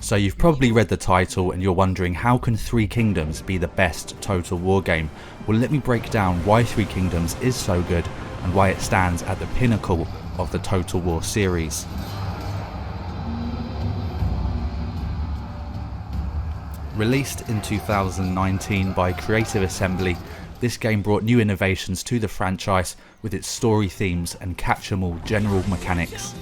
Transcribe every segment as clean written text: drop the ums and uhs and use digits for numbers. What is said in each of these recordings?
So you've probably read the title and you're wondering, how can Three Kingdoms be the best Total War game? Well, let me break down why Three Kingdoms is so good and why it stands at the pinnacle of the Total War series. Released in 2019 by Creative Assembly, this game brought new innovations to the franchise with its story themes and catch-em-all general mechanics.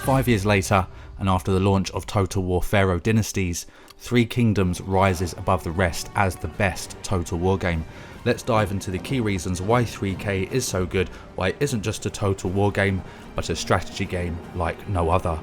5 years later, and after the launch of Total War Pharaoh Dynasties, Three Kingdoms rises above the rest as the best Total War game. Let's dive into the key reasons why 3K is so good, why it isn't just a Total War game, but a strategy game like no other.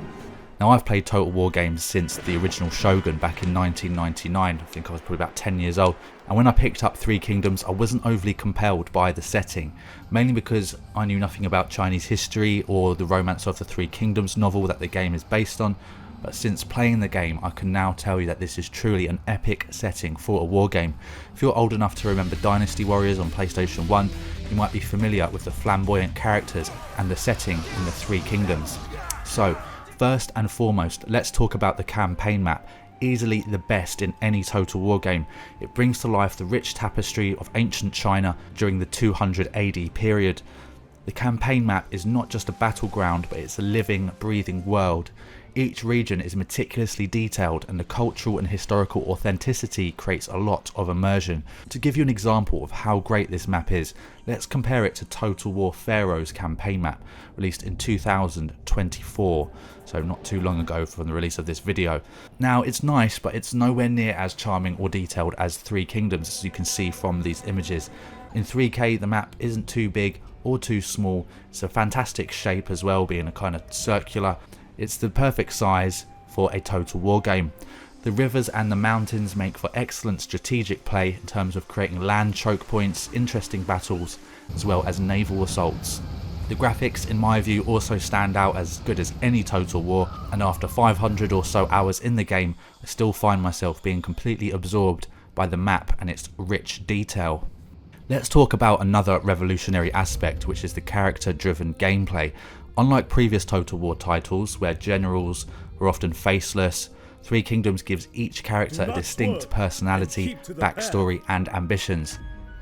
Now, I've played Total War games since the original Shogun back in 1999, I think I was probably about 10 years old, and when I picked up Three Kingdoms I wasn't overly compelled by the setting, mainly because I knew nothing about Chinese history or the Romance of the Three Kingdoms novel that the game is based on, but since playing the game I can now tell you that this is truly an epic setting for a war game. If you're old enough to remember Dynasty Warriors on PlayStation 1, you might be familiar with the flamboyant characters and the setting in the Three Kingdoms. So, first and foremost, let's talk about the campaign map, easily the best in any Total War game. It brings to life the rich tapestry of ancient China during the 200 AD period. The campaign map is not just a battleground, but it's a living, breathing world. Each region is meticulously detailed and the cultural and historical authenticity creates a lot of immersion. To give you an example of how great this map is, let's compare it to Total War Pharaoh's campaign map, released in 2024, so not too long ago from the release of this video. Now, it's nice, but it's nowhere near as charming or detailed as Three Kingdoms, as you can see from these images. In 3K, the map isn't too big or too small. It's a fantastic shape as well, being a kind of circular. It's the perfect size for a Total War game. The rivers and the mountains make for excellent strategic play in terms of creating land choke points, interesting battles, as well as naval assaults. The graphics, in my view, also stand out as good as any Total War, and after 500 or so hours in the game, I still find myself being completely absorbed by the map and its rich detail. Let's talk about another revolutionary aspect, which is the character-driven gameplay. Unlike previous Total War titles, where generals were often faceless, Three Kingdoms gives each character a distinct personality, backstory and ambitions.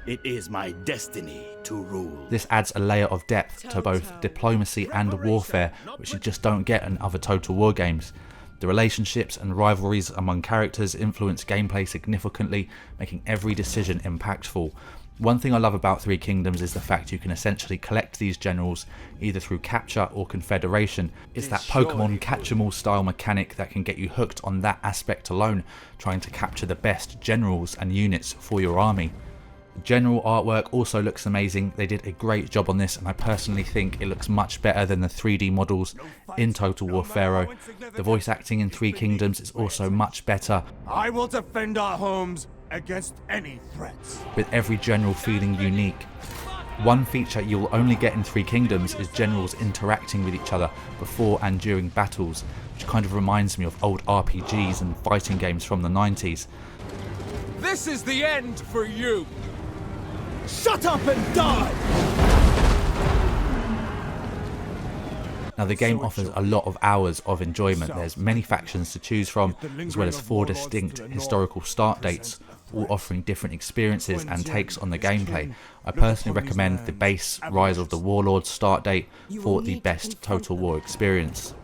It is my destiny to rule. This adds a layer of depth to both diplomacy and warfare, which you just don't get in other Total War games. The relationships and rivalries among characters influence gameplay significantly, making every decision impactful. One thing I love about Three Kingdoms is the fact you can essentially collect these generals either through capture or confederation. It's that Pokemon catch-em-all style mechanic that can get you hooked on that aspect alone, trying to capture the best generals and units for your army. The general artwork also looks amazing. They did a great job on this, and I personally think it looks much better than the 3D models in Total War Pharaoh. The voice acting in Three Kingdoms is also much better. I will defend our homes against any threats, with every general feeling unique. One feature you'll only get in Three Kingdoms is generals interacting with each other before and during battles, which kind of reminds me of old RPGs and fighting games from the 90s. This is the end for you. Shut up and die! Now, the game offers a lot of hours of enjoyment. There's many factions to choose from, as well as 4 distinct historical start dates, all offering different experiences and takes on the gameplay. I personally recommend the base Rise of the Warlords start date for the best Total War experience.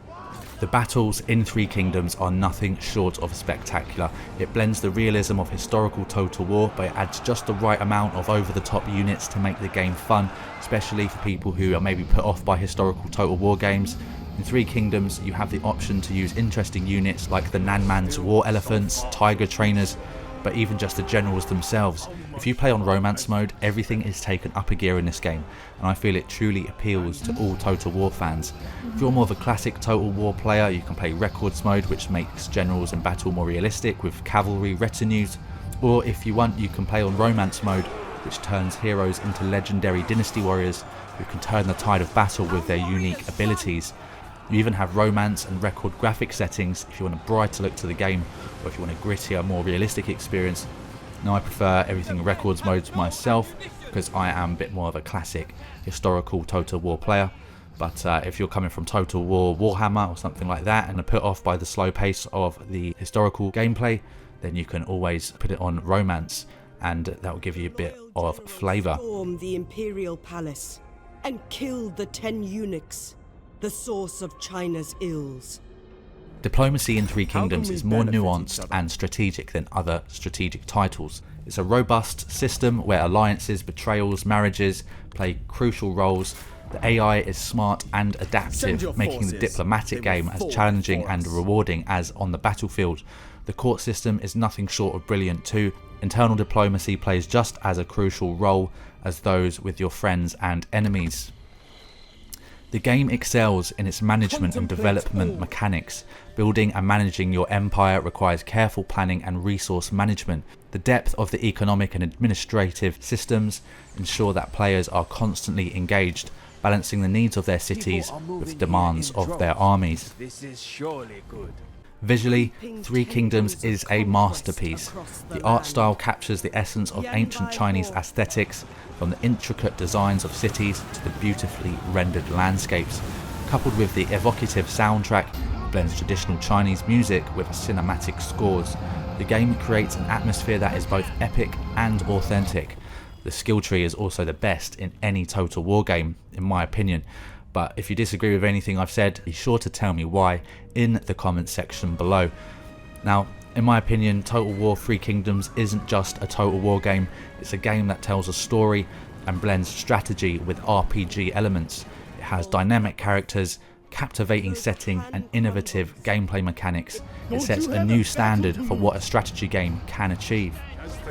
The battles in Three Kingdoms are nothing short of spectacular. It blends the realism of historical Total War, but it adds just the right amount of over-the-top units to make the game fun, especially for people who are maybe put off by historical Total War games. In Three Kingdoms, you have the option to use interesting units like the Nanman's War Elephants, Tiger Trainers, but even just the generals themselves. If you play on Romance mode, everything is taken up a gear in this game, and I feel it truly appeals to all Total War fans. If you're more of a classic Total War player, you can play Records mode, which makes generals in battle more realistic with cavalry retinues, or if you want, you can play on Romance mode, which turns heroes into legendary Dynasty Warriors who can turn the tide of battle with their unique abilities. You even have Romance and Record graphic settings if you want a brighter look to the game, or if you want a grittier, more realistic experience. Now, I prefer everything in Records mode myself, because I am a bit more of a classic historical Total War player. But if you're coming from Total War Warhammer or something like that and are put off by the slow pace of the historical gameplay, then you can always put it on romance, and that will give you a bit of flavour. Stormed the imperial palace and killed the 10 eunuchs, the source of China's ills. Diplomacy in Three Kingdoms is more nuanced and strategic than other strategic titles. It's a robust system where alliances, betrayals, marriages play crucial roles. The AI is smart and adaptive, making the diplomatic game as challenging and rewarding as on the battlefield. The court system is nothing short of brilliant too. Internal diplomacy plays just as a crucial role as those with your friends and enemies. The game excels in its management and development mechanics. Building and managing your empire requires careful planning and resource management. The depth of the economic and administrative systems ensure that players are constantly engaged, balancing the needs of their cities with the demands of their armies. This is surely good. Visually, Three Kingdoms is a masterpiece. The art style captures the essence of ancient Chinese aesthetics, from the intricate designs of cities to the beautifully rendered landscapes. Coupled with the evocative soundtrack, it blends traditional Chinese music with cinematic scores. The game creates an atmosphere that is both epic and authentic. The skill tree is also the best in any Total War game, in my opinion. But if you disagree with anything I've said, be sure to tell me why in the comments section below. Now, in my opinion, Total War Three Kingdoms isn't just a Total War game, it's a game that tells a story and blends strategy with RPG elements. It has dynamic characters, captivating setting and innovative gameplay mechanics. It sets a new standard for what a strategy game can achieve.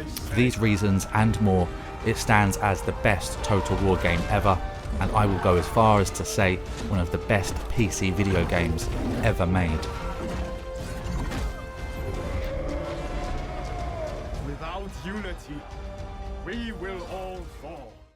For these reasons and more, it stands as the best Total War game ever, and I will go as far as to say one of the best PC video games ever made. Without unity, we will all fall.